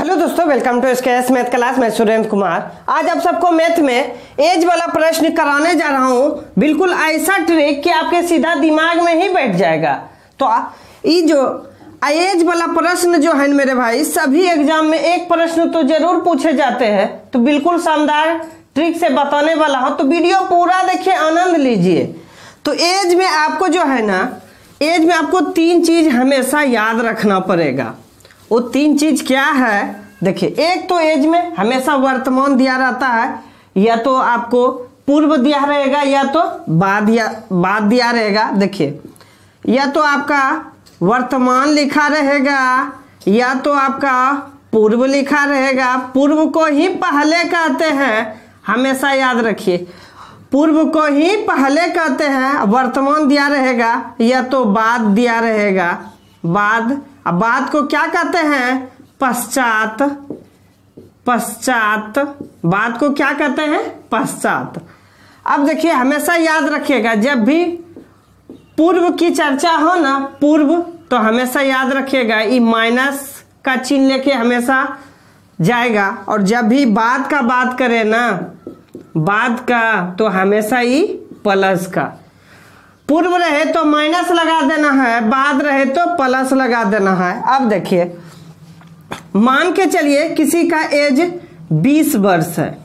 Hello दोस्तों, welcome to SKS math class. मैं सुरेंद्र कुमार। आज आप सबको मैथ में एज वाला प्रश्न कराने जा रहा हूं। बिल्कुल ऐसा ट्रिक कि आपके सीधा दिमाग में ही बैठ जाएगा। तो ये जो एज वाला प्रश्न जो है मेरे भाई, सभी एग्जाम में एक प्रश्न तो जरूर पूछे जाते हैं। तो बिल्कुल शानदार ट्रिक से बताने वाला हूं, तो वीडियो पूरा देखिए, आनंद लीजिए। तो एज में आपको जो है ना, एज में आपको तीन चीज हमेशा याद रखना पड़ेगा। वो तीन चीज क्या है देखिए। एक तो एज में हमेशा वर्तमान दिया रहता है, या तो आपको पूर्व दिया रहेगा या तो बाद दिया रहेगा। देखिए, या तो आपका वर्तमान लिखा रहेगा या तो आपका पूर्व लिखा रहेगा। पूर्व को ही पहले कहते हैं, हमेशा याद रखिए। पूर्व को ही पहले कहते हैं। वर्तमान दिया रहेगा या तो बाद दिया रहेगा। बाद, अब बाद को क्या कहते हैं? पश्चात। पश्चात, बाद को क्या कहते हैं? पश्चात। अब देखिए, हमेशा याद रखिएगा, जब भी पूर्व की चर्चा हो ना, पूर्व, तो हमेशा याद रखिएगा ये माइनस का चिन्ह लेके हमेशा जाएगा। और जब भी बाद का बात करें ना, बाद का, तो हमेशा ये प्लस का। पूर्व रहे तो माइनस लगा देना है, बाद रहे तो प्लस लगा देना है। अब देखिए, मान के चलिए किसी का एज 20 वर्ष है,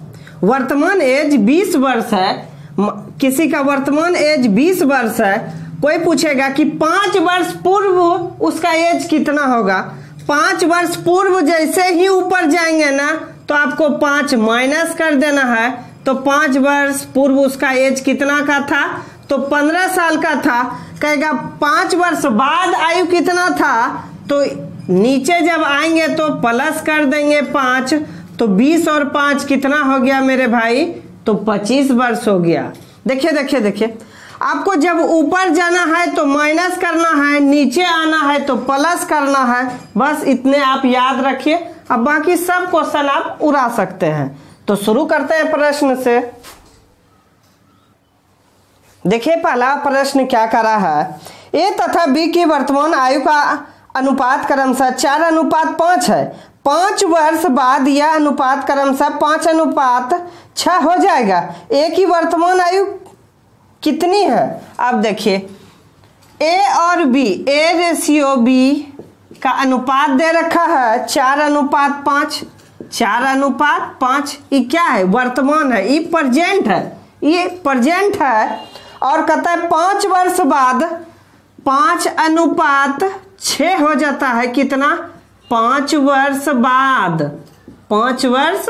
वर्तमान एज 20 वर्ष है। किसी का वर्तमान एज 20 वर्ष है। कोई पूछेगा कि 5 वर्ष पूर्व उसका एज कितना होगा। 5 वर्ष पूर्व जैसे ही ऊपर जाएंगे ना, तो आपको 5 माइनस कर देना है। तो 5 वर्ष पूर्व उसका एज कितना का था? तो 15 साल का था। कहेगा 5 वर्ष बाद आयु कितना था? तो नीचे जब आएंगे तो प्लस कर देंगे 5। तो 20 और 5 कितना हो गया मेरे भाई? तो 25 वर्ष हो गया। देखिए देखिए देखिए, आपको जब ऊपर जाना है तो माइनस करना है, नीचे आना है तो प्लस करना है। बस इतने आप याद रखिए। अब बाकी सब क्वेश्चन आप उड़ा सकते हैं। तो शुरू करते हैं प्रश्न से। देखिए, पहला प्रश्न क्या करा है। ए तथा बी की वर्तमान आयु का अनुपात क्रमशः 4:5 है। 5 वर्ष बाद यह अनुपात क्रमशः 5:6 हो जाएगा। ए की वर्तमान आयु कितनी है? अब देखिए, ए और बी, ए रेशियो बी का अनुपात दे रखा है 4:5। 4:5 ये क्या है? वर्तमान है, ये प्रेजेंट है, ये प्रेजेंट है। और कहता है 5 वर्ष बाद 5:6 हो जाता है। कितना? 5 वर्ष बाद। 5 वर्ष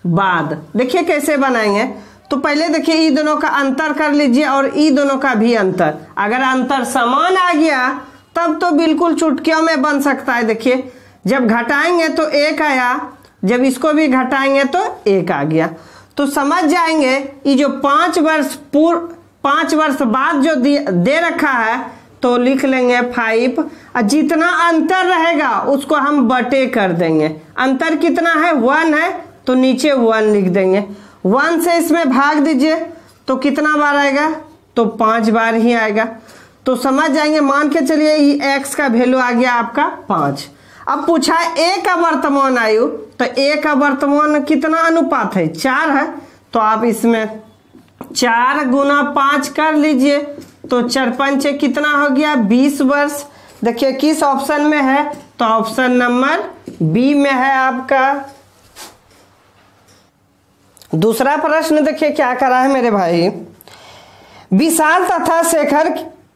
बाद। देखिए कैसे बनाएंगे। तो पहले देखिए, ये दोनों का अंतर कर लीजिए और ये दोनों का भी अंतर। अगर अंतर समान आ गया तब तो बिल्कुल चुटकियों में बन सकता है। देखिए, जब घटाएंगे तो 1 आया, जब इसको भी घटाएंगे तो 1 आ गया। तो समझ जाएंगे ये जो 5 वर्ष बाद जो दे रखा है, तो लिख लेंगे 5। और जितना अंतर रहेगा उसको हम बटे कर देंगे। अंतर कितना है? 1 है, तो नीचे 1 लिख देंगे। 1 से इसमें भाग दीजिए तो कितना बार आएगा? तो 5 बार ही आएगा। तो समझ जाएंगे। मान के चलिए ये x का वैल्यू आ गया आपका 5। अब पूछा ए का वर्तमान आयु, तो ए का वर्तमान कितना अनुपात है? 4 है। तो आप इसमें 4 गुना 5 कर लीजिए, तो 4×5 कितना हो गया? 20 वर्ष। देखिए किस ऑप्शन में है? तो ऑप्शन नंबर बी में है आपका। दूसरा प्रश्न देखिए क्या करा है मेरे भाई। विशाल तथा शेखर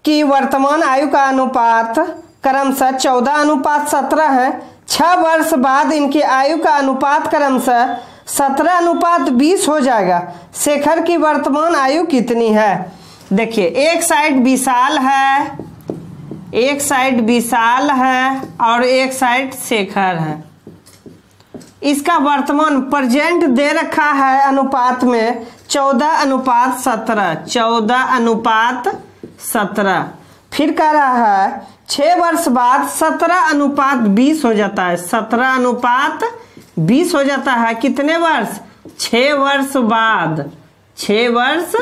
की वर्तमान आयु का अनुपात क्रमशः 14:17 है। 6 वर्ष बाद इनकी आयु का अनुपात क्रमशः 17:20 हो जाएगा। शेखर की वर्तमान आयु कितनी है? देखिए, एक साइड विशाल है, एक साइड विशाल है और एक साइड शेखर है। इसका वर्तमान प्रेजेंट दे रखा है अनुपात में 14:17। 14:17। फिर कह रहा है 6 वर्ष बाद 17:20 हो जाता है। 17:20 हो जाता है। कितने वर्ष? 6 वर्ष बाद। 6 वर्ष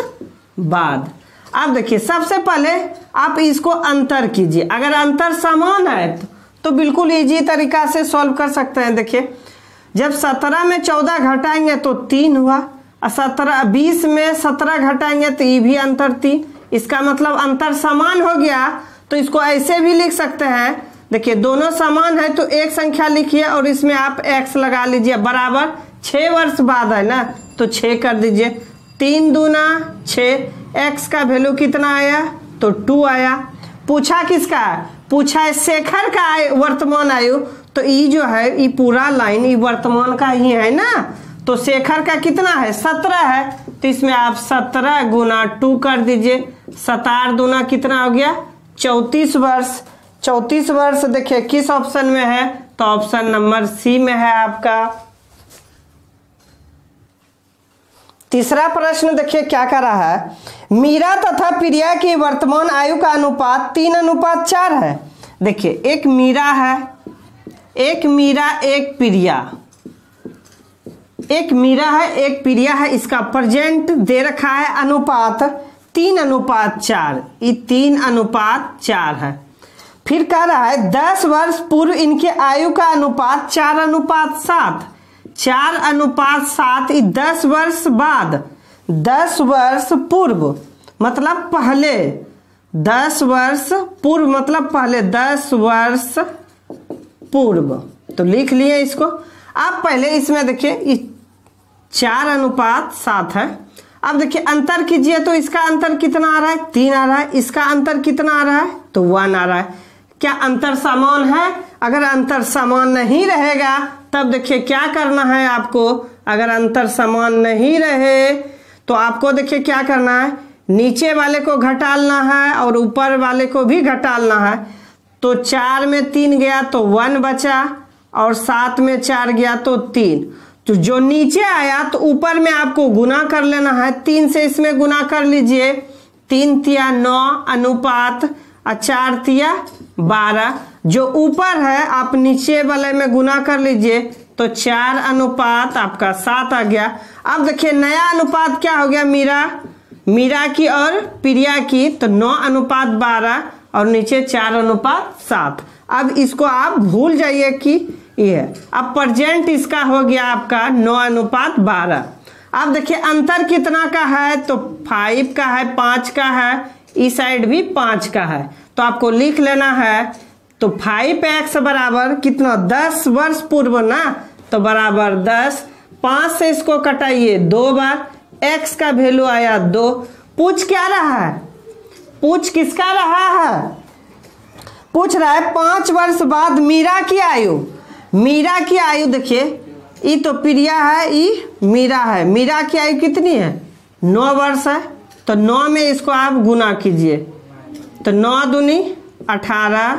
बाद। अब देखिए, सबसे पहले आप इसको अंतर कीजिए। अगर अंतर समान है तो बिल्कुल इजी तरीका से सॉल्व कर सकते हैं। देखिए, जब 17 में 14 घटाएंगे तो 3 हुआ, और 20 में 17 घटाएंगे तो ये भी अंतर 3। इसका मतलब अंतर समान हो गया। तो इसको ऐसे भी लिख सकते हैं, देखिए दोनों समान है तो एक संख्या लिखिए और इसमें आप x लगा लीजिए, बराबर 6 वर्ष बाद है ना, तो 6 कर दीजिए। 3 दूना 6, x का वैल्यू कितना आया, तो 2 आया। पूछा किसका, पूछा है शेखर का वर्तमान आयु, तो ये जो है ये पूरा लाइन ये वर्तमान का ही है ना, तो शेखर का कितना है, 17 है, तो इसमें आप 17 गुना 2 कर दीजिए। 17 दूना कितना हो गया, 34 वर्ष। 34 वर्ष देखिए किस ऑप्शन में है, तो ऑप्शन नंबर सी में है आपका। तीसरा प्रश्न देखिए क्या कर रहा है, मीरा तथा प्रिया की वर्तमान आयु का अनुपात 3:4 है। देखिए एक मीरा है, एक मीरा एक प्रिया, एक मीरा है एक प्रिया है, इसका प्रेजेंट दे रखा है अनुपात 3:4, ये 3:4 है। फिर कह रहा है 10 वर्ष पूर्व इनके आयु का अनुपात 4:7, 4:7, 10 वर्ष बाद, 10 वर्ष पूर्व मतलब पहले, 10 वर्ष पूर्व मतलब पहले, 10 वर्ष पूर्व। तो लिख लिए इसको। अब पहले इसमें देखिए 4:7 है। अब देखिए अंतर कीजिए तो इसका अंतर कितना आ रहा है, 3 आ रहा है, इसका अंतर कितना आ रहा है, तो 1 आ रहा है। क्या अंतर समान है? अगर अंतर समान नहीं रहेगा तब देखिए क्या करना है आपको, अगर अंतर समान नहीं रहे तो आपको देखिए क्या करना है, नीचे वाले को घटालना है और ऊपर वाले को भी घटालना है। तो 4 में 3 गया तो 1 बचा, और 7 में 4 गया तो 3। तो जो नीचे आया तो ऊपर में आपको गुना कर लेना है, 3 से इसमें गुना कर लीजिए, 3 तिया 9 अनुपात 4 तिया 12। जो ऊपर है आप नीचे वाले में गुना कर लीजिए, तो 4 अनुपात आपका 7 आ गया। अब देखिए नया अनुपात क्या हो गया, मीरा की और प्रिया की, तो 9:12 और नीचे 4:7। अब इसको आप भूल जाइए कि ये है। अब प्रेजेंट इसका हो गया आपका 9:12। अब देखिए अंतर कितना का है, तो 5 का है, 5 का है, इस साइड भी 5 का है, तो आपको लिख लेना है। तो 5x बराबर कितना, 10 वर्ष पूर्व ना, तो बराबर 10। 5 से इसको कटाइए 2 बार, x का वैल्यू आया 2। पूछ क्या रहा है, पूछ किसका रहा है, पूछ रहा है 5 वर्ष बाद मीरा की आयु। मीरा की आयु देखिए, ये तो प्रिया है, ये मीरा है। मीरा की आयु कितनी है, 9 वर्ष है, तो 9 में इसको आप गुना कीजिए, तो 9 दूनी 18,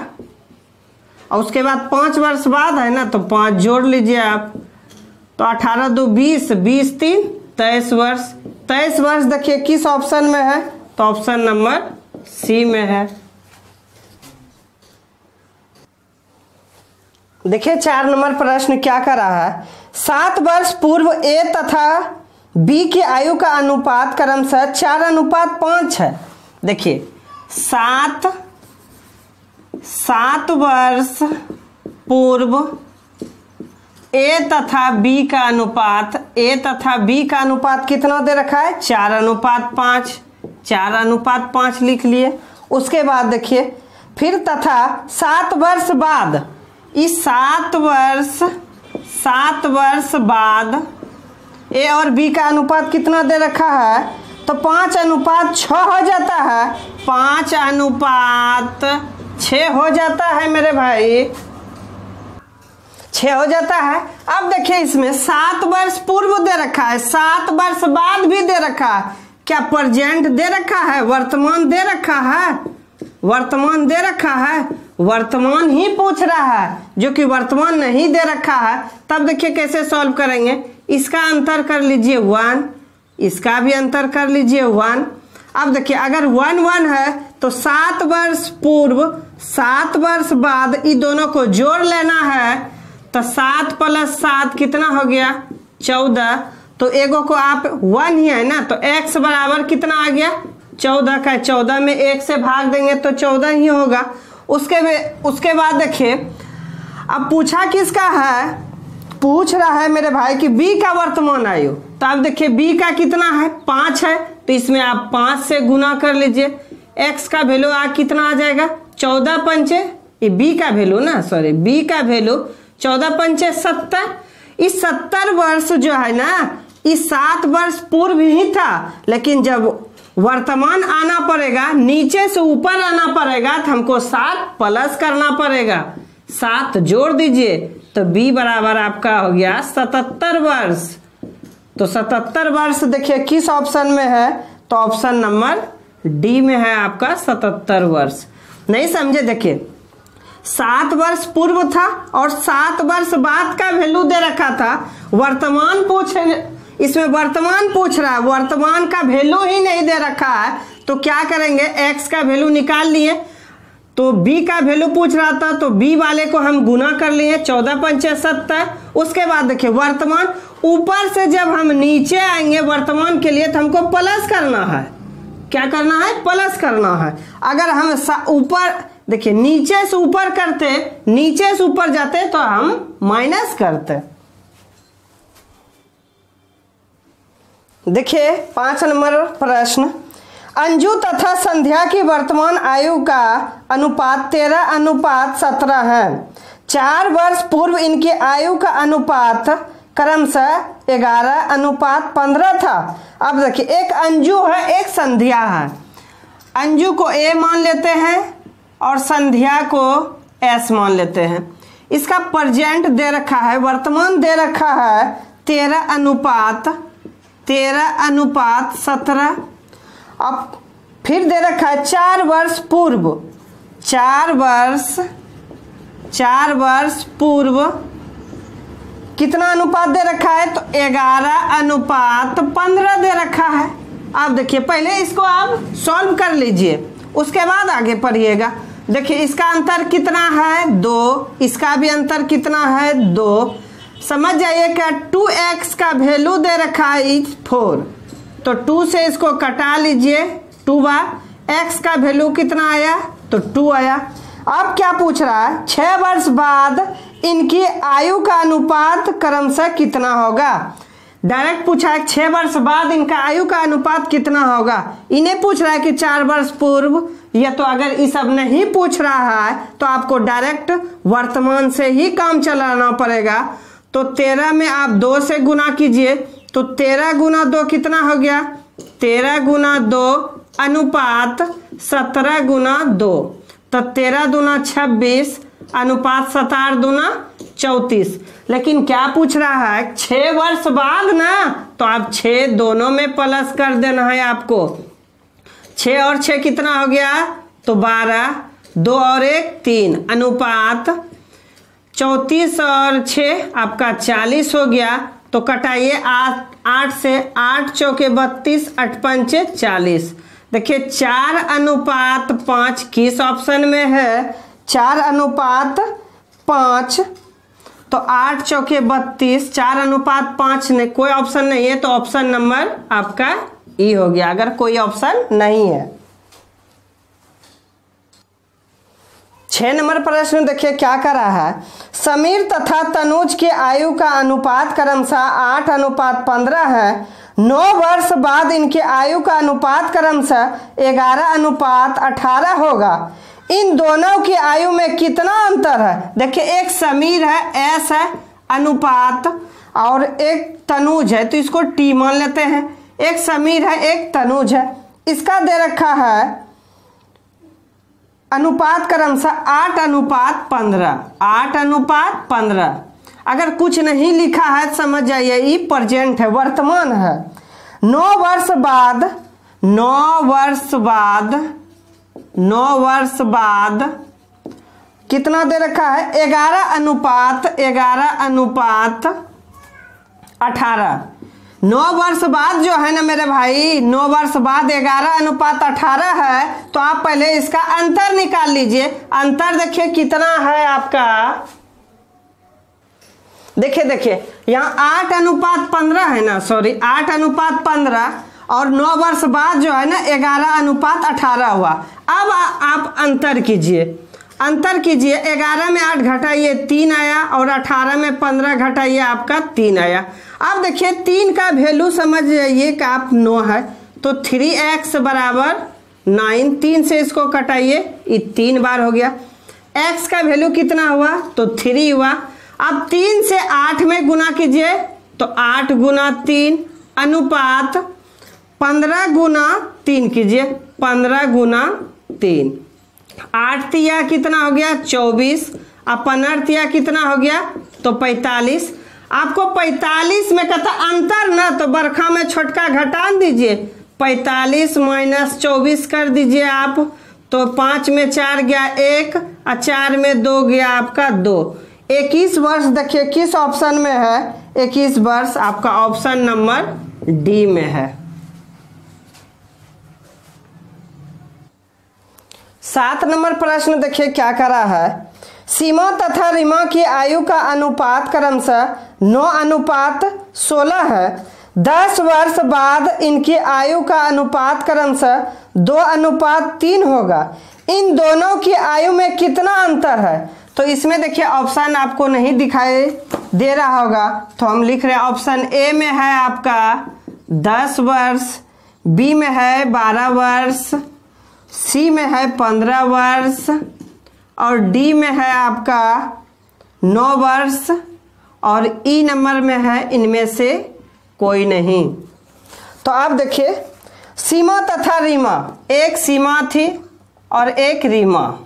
और उसके बाद 5 वर्ष बाद है ना, तो 5 जोड़ लीजिए आप, तो 18 2 20, 20 3 23 वर्ष। 23 वर्ष देखिए किस ऑप्शन में है, तो ऑप्शन नंबर सी में है। देखिए 4 नंबर प्रश्न क्या कर रहा है, 7 वर्ष पूर्व ए तथा बी की आयु का अनुपात क्रमशः 4:5 है। देखिए 7 वर्ष पूर्व ए तथा बी का अनुपात, ए तथा बी का अनुपात कितना दे रखा है, 4:5, 4:5 लिख लिए। उसके बाद देखिए फिर तथा 7 वर्ष बाद, इस 7 वर्ष बाद ए और बी का अनुपात कितना दे रखा है, तो 5:6 हो जाता है, 5:6 हो जाता है मेरे भाई, 6 हो जाता है। अब देखिए इसमें 7 वर्ष पूर्व दे रखा है, 7 वर्ष बाद भी दे रखा है, क्या प्रेजेंट दे रखा है, वर्तमान दे रखा है, वर्तमान दे रखा है, वर्तमान ही पूछ रहा है, जो कि वर्तमान नहीं दे रखा है। तब देखिए कैसे सॉल्व करेंगे, इसका अंतर कर लीजिए 1, इसका भी अंतर कर लीजिए 1। अब देखिए अगर 1 1 है तो 7 वर्ष पूर्व 7 वर्ष बाद ये दोनों को जोड़ लेना है, तो 7 + 7 कितना हो गया, 14। तो एगो को आप 1 ही है ना, तो x बराबर कितना आ गया, 14 का, 14 में 1 से भाग देंगे तो 14 ही होगा। उसके बाद देखिए अब पूछा किसका है, पूछ रहा है मेरे भाई कि बी का वर्तमान आयु, तो आप देखिए बी का कितना है 5 है, तो इसमें आप 5 से गुना कर लीजिए। एक्स का वैल्यू कितना आ जाएगा 14 पंचे, ये बी का वैल्यू ना, सॉरी बी का वैल्यू 14 पंचे 70। इस 70 वर्ष जो है ना, इस 7 वर्ष पूर्व ही था, लेकिन जब वर्तमान आना पड़ेगा, नीचे से ऊपर आना पड़ेगा, तो हमको 7 प्लस करना पड़ेगा, 7 जोड़ दीजिए, तो बी बराबर आपका हो गया 77 वर्ष। तो 77 वर्ष देखिए किस ऑप्शन में है, तो ऑप्शन नंबर डी में है आपका 77 वर्ष। नहीं समझे, देखिए 7 वर्ष पूर्व था और 7 वर्ष बाद का वैल्यू दे रखा था, वर्तमान इसमें वर्तमान पूछ रहा है, वर्तमान का वैल्यू ही नहीं दे रखा है, तो क्या करेंगे, एक्स का वैल्यू निकाल लिए, तो बी का वैल्यू पूछ रहा था, तो बी वाले को हम गुना कर लिए 14 पंचे 70। उसके बाद देखिए वर्तमान, ऊपर से जब हम नीचे आएंगे वर्तमान के लिए, तो हमको प्लस करना है, क्या करना है, प्लस करना है। अगर हम ऊपर देखिए नीचे से ऊपर करते, नीचे से ऊपर जाते, तो हम माइनस करते। देखिए 5 नंबर प्रश्न, अंजू तथा संध्या की वर्तमान आयु का अनुपात 13:17 है। 4 वर्ष पूर्व इनकी आयु का अनुपात क्रमशः 11:15 था। अब देखिए एक अंजू है, एक संध्या है। अंजू को ए मान लेते हैं और संध्या को एस मान लेते हैं। इसका प्रेजेंट दे रखा है, वर्तमान दे रखा है 13:17। अब फिर दे रखा है 4 वर्ष पूर्व, 4 वर्ष पूर्व कितना अनुपात दे रखा है, तो 11:15 दे रखा है। आप देखिए पहले इसको आप सॉल्व कर लीजिए, उसके बाद आगे पढ़िएगा। देखिए इसका अंतर कितना है 2, इसका भी अंतर कितना है 2। समझ जाइए क्या, 2x का वैल्यू दे रखा है 4, तो 2 से इसको कटा लीजिए, 2 बार x का वैल्यू कितना आया, तो 2 आया। अब क्या पूछ रहा है, 6 वर्ष बाद इनकी आयु का अनुपात क्रमशः कितना होगा। डायरेक्ट पूछा है 6 वर्ष बाद इनका आयु का अनुपात कितना होगा। इन्हें पूछ रहा है कि 4 वर्ष पूर्व, या तो अगर ये सब नहीं पूछ रहा है तो आपको डायरेक्ट वर्तमान से ही काम चलाना पड़ेगा। तो 13 में आप 2 से गुना कीजिए, तो 13 गुना 2 कितना हो गया, 13 गुना 2 अनुपात 17 गुना 2, तो 13 दूना 26 अनुपात 17 दूना 34। लेकिन क्या पूछ रहा है 6 वर्ष बाद ना, तो आप 6 दोनों में प्लस कर देना है आपको। 6 और 6 कितना हो गया, तो 12, 2 और 1 3 अनुपात 34 और 6 आपका 40 हो गया। तो कटाइए 8 से, 8 चौके 32, 8 पंचे 40। देखिए 4:5 किस ऑप्शन में है, 4:5, तो 8 चौके 32, 4:5 ने कोई ऑप्शन नहीं है, तो ऑप्शन नंबर आपका ई हो गया, अगर कोई ऑप्शन नहीं है। 6 नंबर प्रश्न देखिए क्या कर रहा है, समीर तथा तनुज के आयु का अनुपात क्रमशः 8:15 है। 9 वर्ष बाद इनके आयु का अनुपात क्रमशः 11:18 होगा। इन दोनों की आयु में कितना अंतर है। देखिए एक समीर है, एस है अनुपात, और एक तनुज है, तो इसको टी मान लेते हैं। एक समीर है, एक तनुज है, इसका दे रखा है अनुपात क्रमशः 8:15, 8:15। अगर कुछ नहीं लिखा है समझ जाइए ये प्रेजेंट है, वर्तमान है। 9 वर्ष बाद कितना दे रखा है, 11:18। 9 वर्ष बाद जो है ना मेरे भाई, 9 वर्ष बाद 11:18 है, तो आप पहले इसका अंतर निकाल लीजिए। अंतर देखिए कितना है आपका, देखिए यहाँ 8:15 है ना, सॉरी 8:15, और 9 वर्ष बाद जो है ना 11:18 हुआ। अब आप अंतर कीजिए, अंतर कीजिए, 11 में 8 घटाइए 3 आया और 18 में 15 घटाइए आपका 3 आया। अब देखिए 3 का वैल्यू समझ जाइए कि आप 9 है, तो 3x बराबर 9, 3 से इसको कटाइए, ये 3 बार हो गया। x का वैल्यू कितना हुआ, तो 3 हुआ। अब 3 से 8 में गुना कीजिए, तो 8 गुना 3 अनुपात 15 गुना 3 कीजिए, 15 गुना 3, 8 तिया कितना हो गया 24, अब 15 तिया कितना हो गया तो 45। आपको 45 में कहता अंतर ना, तो बरखा में छोटका घटान दीजिए, 45 माइनस 24 कर दीजिए आप, तो 5 में 4 गया 1 और 4 में 2 गया आपका 2। 21 वर्ष देखिए किस ऑप्शन में है, 21 वर्ष आपका ऑप्शन नंबर डी में है। 7 नंबर प्रश्न देखिए क्या करा है, सीमा तथा रीमा की आयु का अनुपात क्रमशः 9:16 है। 10 वर्ष बाद इनकी आयु का अनुपात क्रमशः 2:3 होगा। इन दोनों की आयु में कितना अंतर है? तो इसमें देखिए ऑप्शन आपको नहीं दिखाई दे रहा होगा, तो हम लिख रहे हैं ऑप्शन ए में है आपका 10 वर्ष, बी में है 12 वर्ष, सी में है 15 वर्ष और डी में है आपका 9 वर्ष और ई नंबर में है इनमें से कोई नहीं। तो आप देखिए सीमा तथा रीमा, एक सीमा थी और एक रीमा,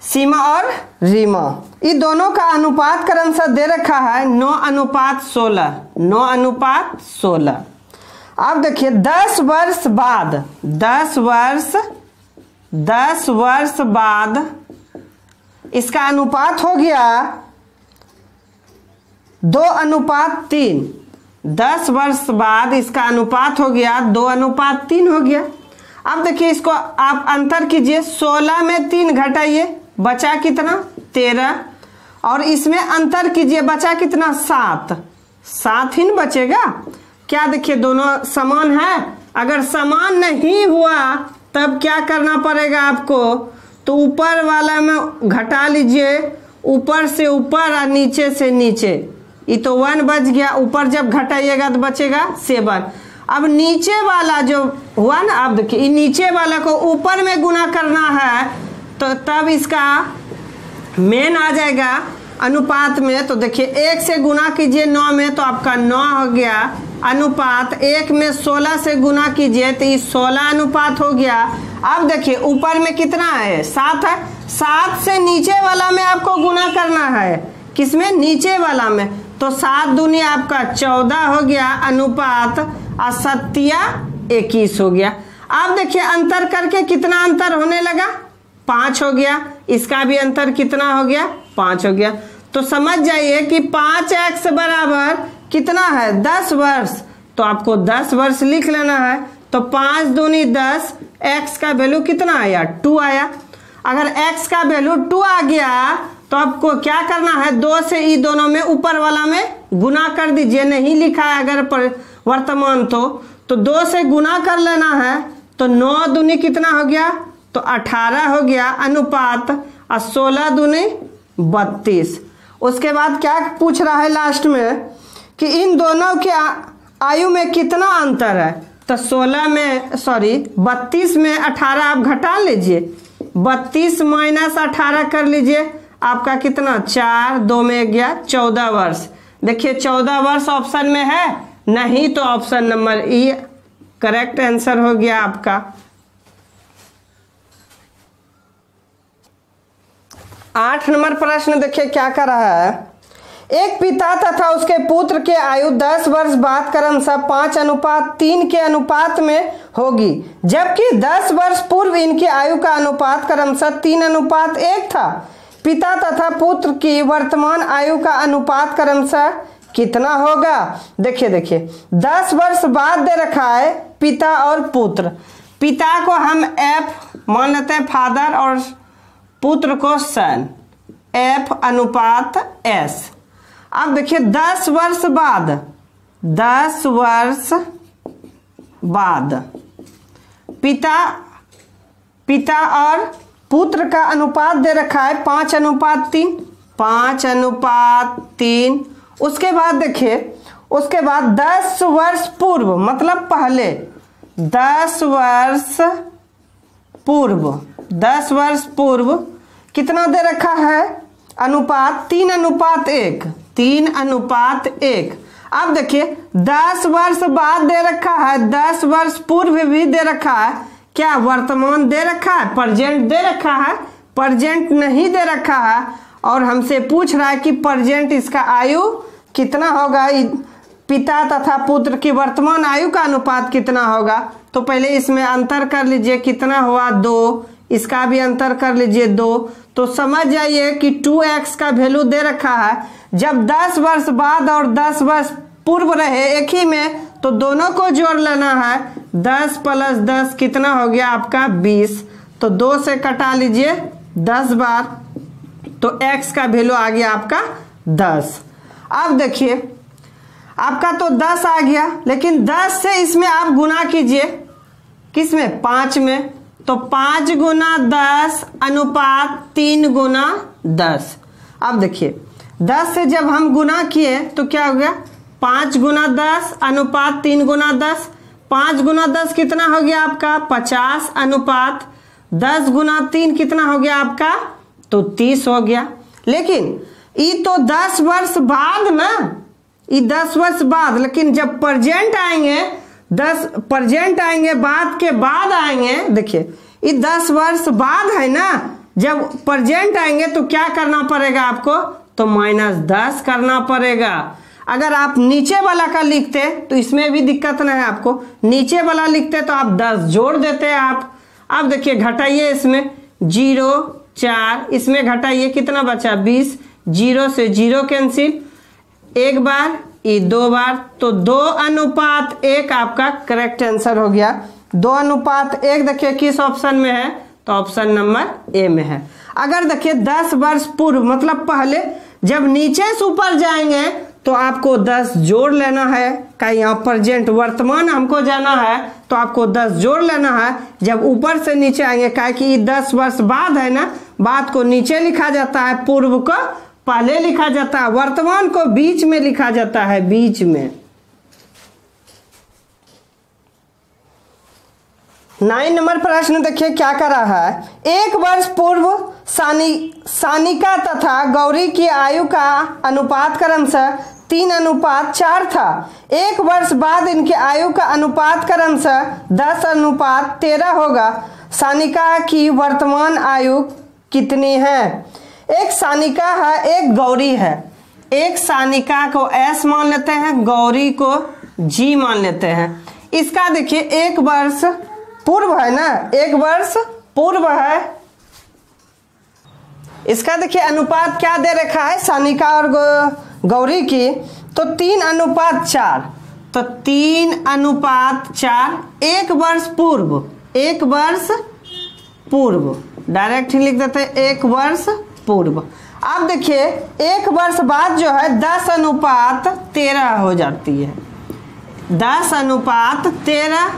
सीमा और रीमा, ये दोनों का अनुपात क्रमशः दे रखा है 9:16, 9:16। अब देखिए 10 वर्ष बाद, 10 वर्ष बाद इसका अनुपात हो गया 2:3। 10 वर्ष बाद इसका अनुपात हो गया 2:3 हो गया। अब देखिए इसको आप अंतर कीजिए, 16 में 3 घटाइए, बचा कितना 13, और इसमें अंतर कीजिए, बचा कितना 7, 7 ही न बचेगा क्या। देखिए दोनों समान है, अगर समान नहीं हुआ तब क्या करना पड़ेगा आपको, तो ऊपर वाला में घटा लीजिए, ऊपर से ऊपर और नीचे से नीचे, ये तो 1 बच गया, ऊपर जब घटाइएगा तो बचेगा 7। अब नीचे वाला जो हुआ ना, अब देखिए नीचे वाला को ऊपर में गुना करना है, तो तब इसका मेन आ जाएगा अनुपात में। तो देखिए 1 से गुना कीजिए 9 में, तो आपका 9 हो गया अनुपात, 1 में 16 से गुना कीजिए तो ये 16 अनुपात हो गया। अब देखिए ऊपर में कितना है 7 है, 7 से नीचे वाला में आपको गुना करना है, किसमें नीचे वाला में, तो 7 दूनी आपका 14 हो गया अनुपात और 7 21 हो गया। अब देखिए अंतर करके कितना अंतर होने लगा 5 हो गया, इसका भी अंतर कितना हो गया 5 हो गया। तो समझ जाइए कि 5x बराबर कितना है 10 वर्ष, तो आपको 10 वर्ष लिख लेना है। तो 5 दूनी 10, x का वैल्यू कितना आया 2 आया। अगर x का वैल्यू 2 आ गया तो आपको क्या करना है, 2 से ई दोनों में ऊपर वाला में गुना कर दीजिए, नहीं लिखा है अगर वर्तमान तो 2 से गुना कर लेना है। तो 9 दूनी कितना हो गया, तो 18 हो गया अनुपात और 16 दूनी 32। उसके बाद क्या पूछ रहा है लास्ट में कि इन दोनों के आयु में कितना अंतर है, तो 32 में 18 आप घटा लीजिए, 32 माइनस 18 कर लीजिए, आपका कितना 4, 2 में गया 14 वर्ष। देखिए 14 वर्ष ऑप्शन में है नहीं, तो ऑप्शन नंबर ई करेक्ट आंसर हो गया आपका। 8 नंबर प्रश्न देखिए क्या कर रहा है, एक पिता तथा उसके पुत्र के आयु 10 वर्ष बाद क्रमशः 5:3 के अनुपात में होगी, जबकि 10 वर्ष पूर्व इनकी आयु का अनुपात क्रमशः 3:1 था। पिता तथा पुत्र की वर्तमान आयु का अनुपात क्रमशः कितना होगा। देखिए 10 वर्ष बाद दे रखा है पिता और पुत्र, पिता को हम F मान लेते हैं फादर और पुत्र को सन, F अनुपात S। अब देखिए 10 वर्ष बाद पिता और पुत्र का अनुपात दे रखा है 5:3, 5:3। उसके बाद देखिए, उसके बाद 10 वर्ष पूर्व, मतलब पहले 10 वर्ष पूर्व, 10 वर्ष पूर्व कितना दे रखा है अनुपात? 3:1, 3:1। अब देखिए 10 वर्ष बाद दे रखा है, 10 वर्ष पूर्व भी दे रखा है, क्या वर्तमान दे रखा है? प्रेजेंट दे रखा है? प्रेजेंट नहीं दे रखा है, और हमसे पूछ रहा है कि प्रेजेंट इसका आयु कितना होगा, पिता तथा पुत्र की वर्तमान आयु का अनुपात कितना होगा। तो पहले इसमें अंतर कर लीजिए, कितना हुआ 2, इसका भी अंतर कर लीजिए 2। तो समझ जाइए कि 2x का वैल्यू दे रखा है। जब 10 वर्ष बाद और 10 वर्ष पूर्व रहे एक ही में, तो दोनों को जोड़ लेना है। 10 + 10 कितना हो गया आपका 20। तो 2 से कटा लीजिए 10 बार, तो x का वैल्यू आ गया आपका 10। अब देखिए आपका तो 10 आ गया, लेकिन 10 से इसमें आप गुना कीजिए, किसमें? 5 में। तो 5 × 10 अनुपात 3 × 10। अब देखिए 10 से जब हम गुना किए तो क्या हो गया? 5 × 10 अनुपात 3 × 10। 5 × 10 कितना हो गया आपका? 50 अनुपात 10 × 3 कितना हो गया आपका? तो 30 हो गया। लेकिन ये तो 10 वर्ष बाद ना, ये 10 वर्ष बाद, लेकिन जब प्रेजेंट आएंगे, 10 प्रेजेंट आएंगे, बाद के बाद आएंगे, देखिए ये 10 वर्ष बाद है ना, जब प्रेजेंट आएंगे तो क्या करना पड़ेगा आपको? तो -10 करना पड़ेगा। अगर आप नीचे वाला का लिखते तो इसमें भी दिक्कत नहीं है आपको, नीचे वाला लिखते तो आप 10 जोड़ देते आप। अब देखिए घटाइए, इसमें 0 4, इसमें घटाइए, कितना बचा? 20। 0 से 0 कैंसिल, एक बार, ये 2 बार, तो 2:1 आपका करेक्ट आंसर हो गया। 2:1 देखिए किस ऑप्शन में है? तो ऑप्शन नंबर ए में है। अगर देखिए 10 वर्ष पूर्व मतलब पहले, जब नीचे से ऊपर जाएंगे तो आपको 10 जोड़ लेना है, का यहाँ प्रेजेंट वर्तमान हमको जाना है, तो आपको 10 जोड़ लेना है। जब ऊपर से नीचे आएंगे, क्या कि 10 वर्ष बाद है ना, बाद को नीचे लिखा जाता है, पूर्व को पहले लिखा जाता है, वर्तमान को बीच में लिखा जाता है, बीच में। 9 नंबर प्रश्न देखिए क्या कर रहा है। 1 वर्ष पूर्व सानिका तथा गौरी की आयु का अनुपात क्रमशः 3:4 था। 1 वर्ष बाद इनकी आयु का अनुपात क्रमशः 10:13 होगा। सानिका की वर्तमान आयु कितनी है? एक सानिका है, एक गौरी है। एक सानिका को S मान लेते हैं, गौरी को G मान लेते हैं। इसका देखिए 1 वर्ष पूर्व है ना, 1 वर्ष पूर्व है। इसका देखिए अनुपात क्या दे रखा है सानिका और गौरी की? तो 3:4। तो 3:4, 1 वर्ष पूर्व, 1 वर्ष पूर्व, डायरेक्ट ही लिख देते हैं 1 वर्ष पूर्व। अब देखिए 1 वर्ष बाद जो है 10:13 हो जाती है, 10:13।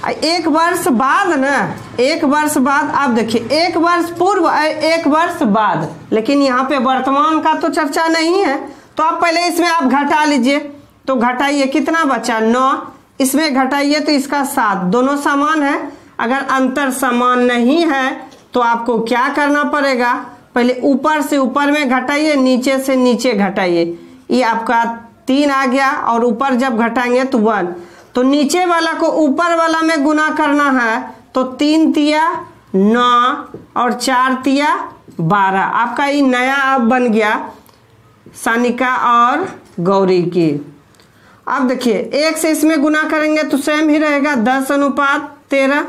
1 वर्ष बाद ना, 1 वर्ष बाद, आप देखिए 1 वर्ष पूर्व, 1 वर्ष बाद, लेकिन यहाँ पे वर्तमान का तो चर्चा नहीं है, तो आप पहले इसमें आप घटा लीजिए। तो घटाइए, कितना बचा? 9। इसमें घटाइए तो इसका 7, दोनों समान है। अगर अंतर समान नहीं है तो आपको क्या करना पड़ेगा? पहले ऊपर से ऊपर में घटाइए, नीचे से नीचे घटाइए। ये आपका 3 आ गया, और ऊपर जब घटाएंगे तो 1। तो नीचे वाला को ऊपर वाला में गुना करना है, तो 3 तिया 9 और 4 तिया 12। आपका ये नया अब बन गया सानिका और गौरी की। अब देखिए 1 से इसमें गुना करेंगे तो सेम ही रहेगा, 10:13।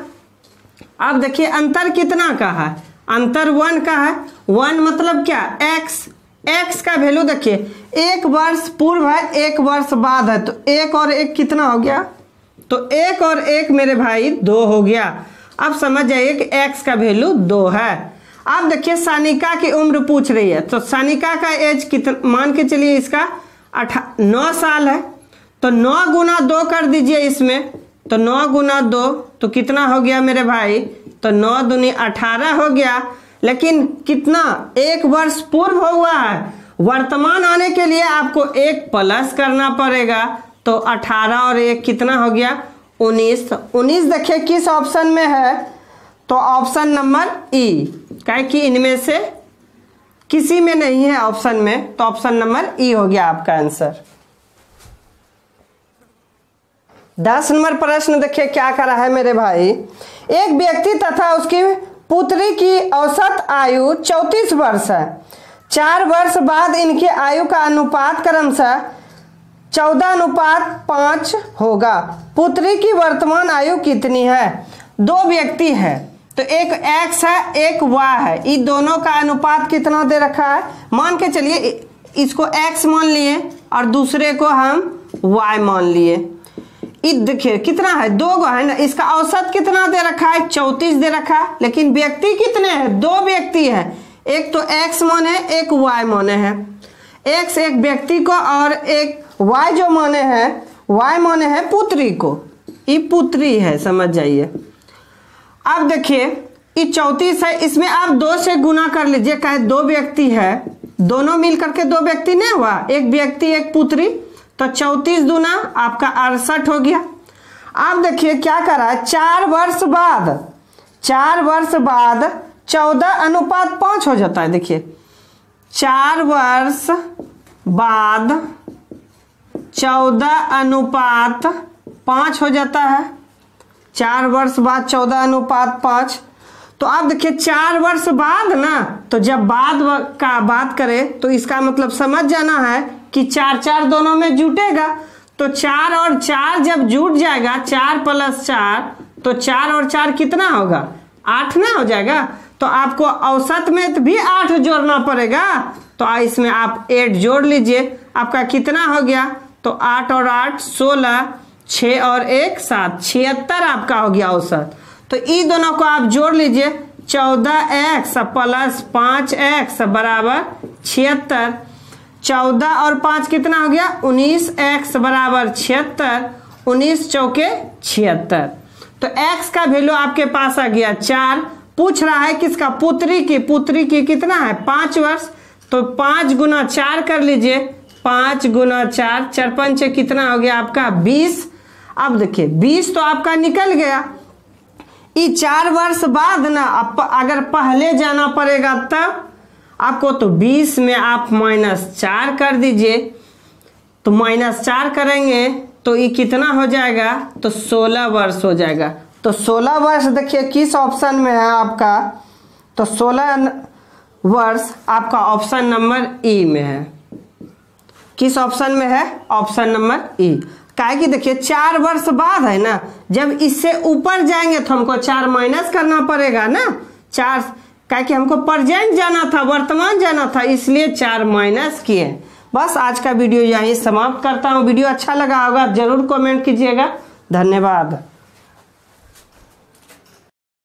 अब देखिए अंतर कितना का है? अंतर 1 का है। 1 मतलब क्या? x। x का वैल्यू देखिए 1 वर्ष पूर्व है, 1 वर्ष बाद है, तो 1 और 1 कितना हो गया? तो 1 और 1 मेरे भाई 2 हो गया। अब समझ जाइए कि x का वैल्यू 2 है। अब देखिए सानिका की उम्र पूछ रही है, तो सानिका का एज कितना मान के चलिए, इसका 9 साल है। तो 9 × 2 कर दीजिए इसमें, तो 9 × 2 तो कितना हो गया मेरे भाई? तो 9 दूनी 18 हो गया। लेकिन कितना 1 वर्ष पूर्व हुआ है, वर्तमान आने के लिए आपको 1 प्लस करना पड़ेगा। तो 18 और 1 कितना हो गया 19। तो 19 देखिए किस ऑप्शन में है, तो ऑप्शन नंबर ई, क्या कि इनमें से किसी में नहीं है ऑप्शन में, तो ऑप्शन नंबर ई हो गया आपका आंसर। 10 नंबर प्रश्न देखिए क्या करा है मेरे भाई। एक व्यक्ति तथा उसकी पुत्री की औसत आयु 34 वर्ष है। 4 वर्ष बाद इनकी आयु का अनुपात क्रमशः 14:5 होगा। पुत्री की वर्तमान आयु कितनी है? 2 व्यक्ति है, तो एक x है एक y है, इन दोनों का अनुपात कितना दे रखा है? मान के चलिए इसको x मान लिए और दूसरे को हम y मान लिए। देखिए कितना है 2 गो है ना, इसका औसत कितना दे रखा है 34 दे रखा है। लेकिन व्यक्ति कितने हैं? 2 व्यक्ति है, एक तो x माने एक y माने हैं। x एक व्यक्ति को और एक y जो माने हैं y माने हैं पुत्री को, ये पुत्री है, समझ जाइए। अब देखिए ये 34 है, इसमें आप 2 से गुना कर लीजिए, कहे 2 व्यक्ति है, दोनों मिल करके 2 व्यक्ति नहीं हुआ, एक व्यक्ति एक पुत्री, तो 34 दूना आपका 68 हो गया। अब देखिए क्या करा है, 4 वर्ष बाद 14:5 हो जाता है। देखिए 4 वर्ष बाद 14:5 हो जाता है। 4 वर्ष बाद 14:5। तो आप देखिए 4 वर्ष बाद ना, तो जब बाद का बात करें तो इसका मतलब समझ जाना है कि 4 दोनों में जुटेगा। तो 4 और 4 जब जुट जाएगा, 4 + 4, तो 4 और 4 कितना होगा 8 ना हो जाएगा। तो आपको औसत में भी 8 जोड़ना पड़ेगा, तो इसमें आप 8 जोड़ लीजिए, आपका कितना हो गया, तो 8 और 8 16, 6 और 1 7, 76 आपका हो गया औसत। तो इन दोनों को आप जोड़ लीजिए, 14x + 5x बराबर 76। 14 और 5 कितना हो गया 19x बराबर 76, 19 चौके 76। तो x का वैल्यू आपके पास आ गया 4। पूछ रहा है किसका? पुत्री की कितना है 5 वर्ष, तो 5 × 4 कर लीजिए, 5 × 4 4 5 कितना हो गया आपका 20। अब देखिए 20 तो आपका निकल गया। ये 4 वर्ष बाद ना अगर पहले जाना पड़ेगा तब आपको, तो 20 में आप -4 कर दीजिए, तो -4 करेंगे तो ये कितना हो जाएगा, तो 16 वर्ष हो जाएगा। तो 16 वर्ष देखिए किस ऑप्शन में है आपका, तो 16 वर्ष आपका ऑप्शन नंबर ई में है। किस ऑप्शन में है? ऑप्शन नंबर ई। काहे कि देखिए 4 वर्ष बाद है ना, जब इससे ऊपर जाएंगे तो हमको 4 माइनस करना पड़ेगा ना, 4, काहे कि हमको प्रेजेंट जाना था, वर्तमान जाना था, इसलिए 4 माइनस किए। बस आज का वीडियो यहीं समाप्त करता हूँ। वीडियो अच्छा लगा होगा जरूर कमेंट कीजिएगा। धन्यवाद।